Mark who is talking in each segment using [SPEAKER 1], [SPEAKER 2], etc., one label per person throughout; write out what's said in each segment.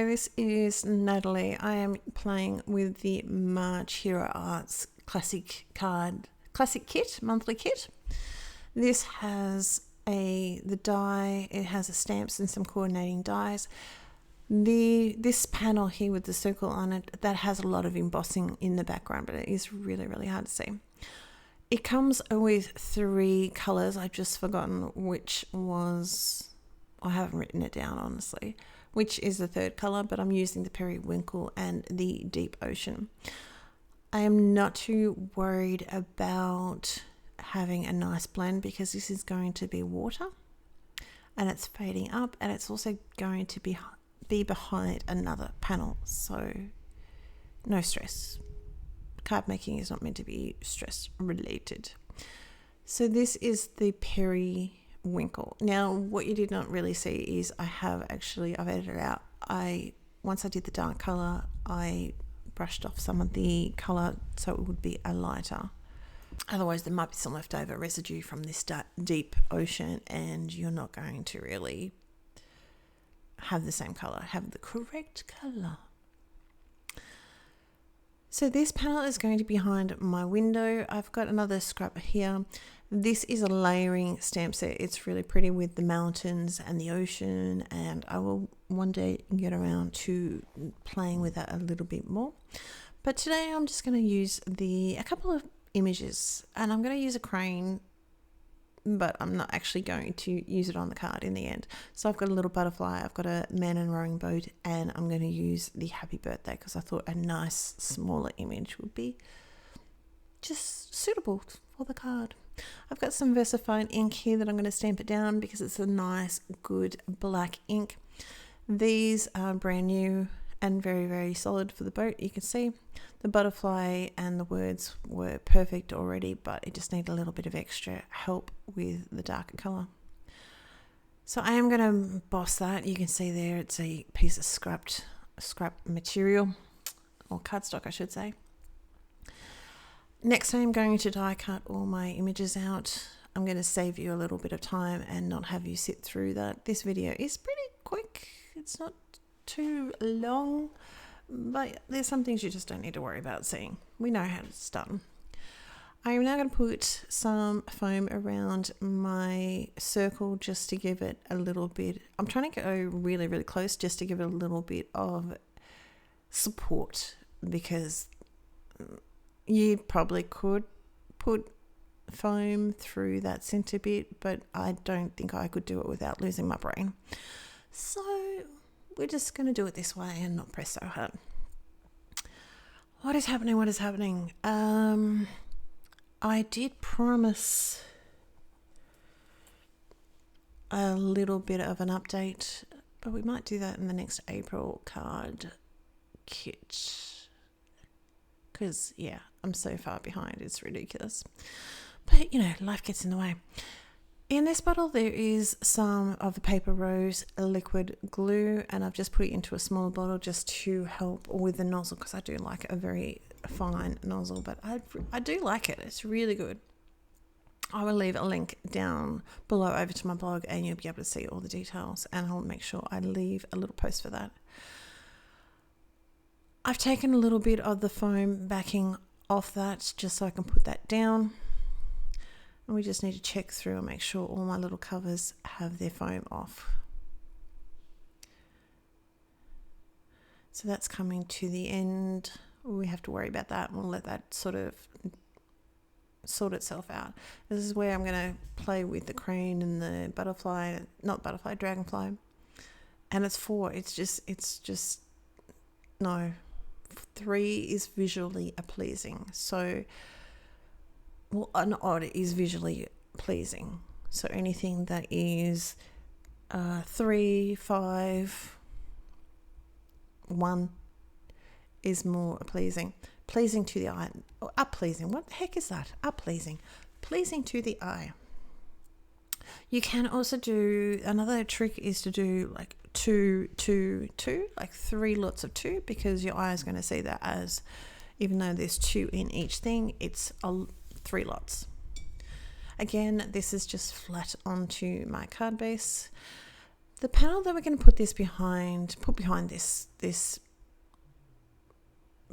[SPEAKER 1] this is Natalie. I am playing with the March Hero Arts Classic Kit, monthly kit. This has the die, it has the stamps and some coordinating dies. This panel here with the circle on it, that has a lot of embossing in the background, but it is really, really hard to see. It comes with 3 colours. I've just forgotten which was, I haven't written it down honestly, which is the 3rd colour, but I'm using the Periwinkle and the Deep Ocean. I am not too worried about having a nice blend because this is going to be water and it's fading up, and it's also going to be behind another panel, so no stress. Card making is not meant to be stress related. So this is the Periwinkle. Now what you did not really see is I've edited it out. Once I did the dark color, I brushed off some of the color so it would be a lighter. Otherwise there might be some leftover residue from this Deep Ocean and you're not going to really have the same color, have the correct color. So this panel is going to be behind my window. I've got another scrap here. This is a layering stamp set. It's really pretty with the mountains and the ocean, and I will one day get around to playing with that a little bit more. But today I'm just going to use a couple of images, and I'm going to use a crane, but I'm not actually going to use it on the card in the end. So I've got a little butterfly, I've got a man in a rowing boat, and I'm going to use the happy birthday because I thought a nice smaller image would be just suitable for the card. I've got some VersaFine ink here that I'm going to stamp it down because it's a nice good black ink. These are brand new and very, very solid for the boat. You can see the butterfly and the words were perfect already, but it just needed a little bit of extra help with the darker color. So I am going to emboss that. You can see there it's a piece of scrap material, or cardstock I should say. Next I'm going to die cut all my images out. I'm going to save you a little bit of time and not have you sit through that. This video is pretty quick. It's not too long, but there's some things you just don't need to worry about seeing. We know how it's done. I am now going to put some foam around my circle just to give it a little bit. I'm trying to go really, really close just to give it a little bit of support, because you probably could put foam through that center bit, but I don't think I could do it without losing my brain. So we're just going to do it this way and not press so hard. What is happening? What is happening? I did promise a little bit of an update, but we might do that in the next April card kit. Because, yeah, I'm so far behind. It's ridiculous. But, life gets in the way. In this bottle, there is some of the Paper Rose liquid glue, and I've just put it into a smaller bottle just to help with the nozzle, because I do like a very fine nozzle, but I do like it. It's really good. I will leave a link down below over to my blog, and you'll be able to see all the details, and I'll make sure I leave a little post for that. I've taken a little bit of the foam backing off that just so I can put that down. And we just need to check through and make sure all my little covers have their foam off. So that's coming to the end. We have to worry about that. We'll let that sort of sort itself out. This is where I'm going to play with the crane and the butterfly, not butterfly, dragonfly. And it's 4. It's just, no. 3 is visually pleasing. So, well, an odd is visually pleasing. So anything that is 3, 5, 1 is more pleasing. Pleasing to the eye. Or up-pleasing. What the heck is that? Up-pleasing. Pleasing to the eye. You can also do, another trick is to do like 2, 2, 2, like 3 lots of 2, because your eye is going to see that as, even though there's 2 in each thing, it's 3 lots. Again, this is just flat onto my card base. The panel that we're going to put behind this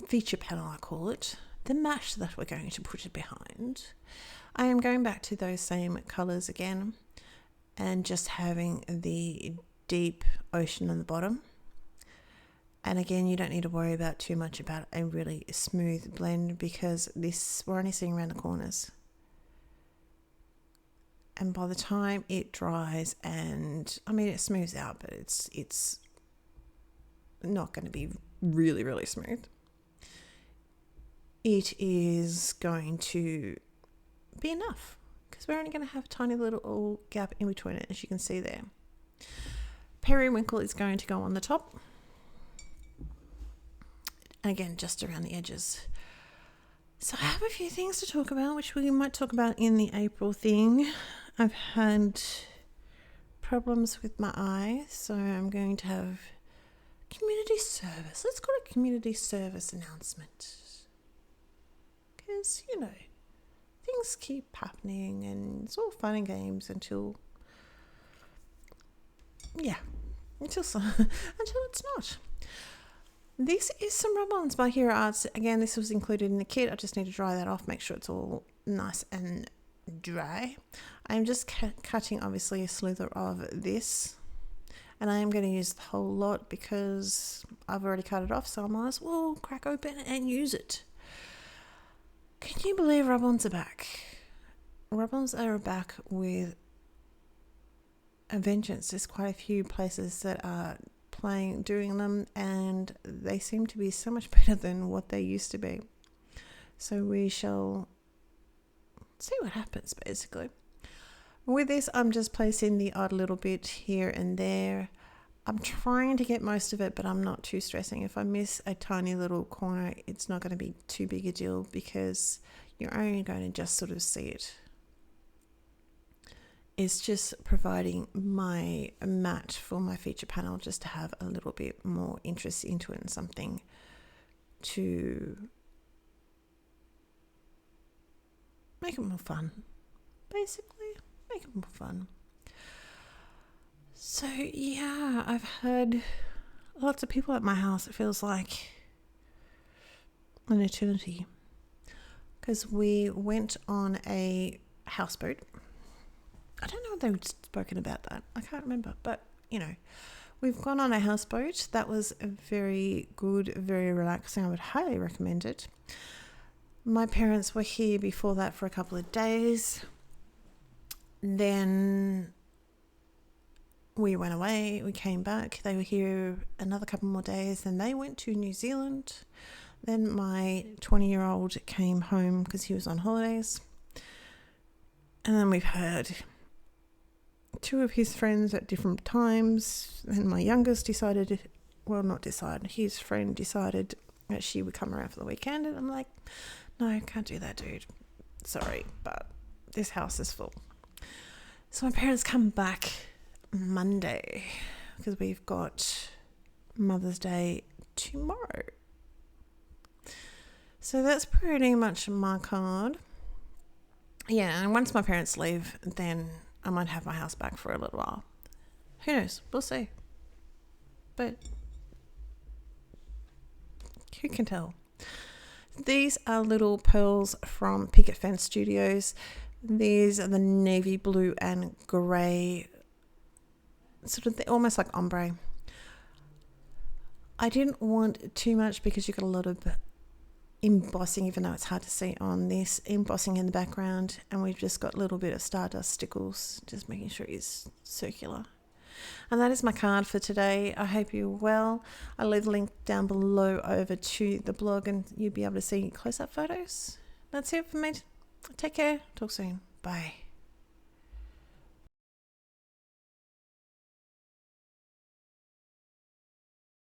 [SPEAKER 1] feature panel, I call it, the mat that we're going to put it behind, I am going back to those same colours again and just having the deep ocean on the bottom. And again, you don't need to worry about too much about a really smooth blend because we're only seeing around the corners. And by the time it dries, and I mean it smooths out, but it's not going to be really, really smooth. It is going to be enough because we're only going to have a tiny little gap in between it, as you can see there. Periwinkle is going to go on the top. And again, just around the edges. So I have a few things to talk about, which we might talk about in the April thing. I've had problems with my eye, so I'm going to have community service. Let's call it community service announcement. Because, things keep happening and it's all fun and games until it's not. This is some rub-ons by Hero Arts. Again, this was included in the kit. I just need to dry that off, make sure it's all nice and dry. I'm just cutting, obviously, a slither of this. And I am going to use the whole lot because I've already cut it off, so I might as well crack open and use it. Can you believe rub-ons are back? Rub-ons are back with a vengeance. There's quite a few places that are doing them, and they seem to be so much better than what they used to be. So we shall see what happens, basically. With this, I'm just placing the odd little bit here and there. I'm trying to get most of it, but I'm not too stressing. If I miss a tiny little corner, it's not going to be too big a deal because you're only going to just sort of see it. It's just providing my mat for my feature panel just to have a little bit more interest into it and something to make it more fun. Basically, make it more fun. So yeah, I've had lots of people at my house. It feels like an eternity because we went on a houseboat. I don't know if they've spoken about that. I can't remember. But, we've gone on a houseboat. That was very good, very relaxing. I would highly recommend it. My parents were here before that for a couple of days. Then we went away. We came back. They were here another couple more days. Then they went to New Zealand. Then my 20-year-old came home because he was on holidays. And then we've had two of his friends at different times, and my youngest his friend decided that she would come around for the weekend, and I'm like, no, I can't do that, dude. Sorry, but this house is full. So my parents come back Monday because we've got Mother's Day tomorrow. So that's pretty much my card. Yeah, and once my parents leave, then I might have my house back for a little while. Who knows? We'll see. But who can tell? These are little pearls from Picket Fence Studios. These are the navy blue and grey, sort of almost like ombre. I didn't want too much because you got a lot of embossing, even though it's hard to see on this, embossing in the background, and we've just got a little bit of stardust stickles, just making sure it's circular. And that is my card for today. I hope you're well. I'll leave the link down below over to the blog and you'll be able to see close-up photos. That's it for me. Take care. Talk soon. Bye.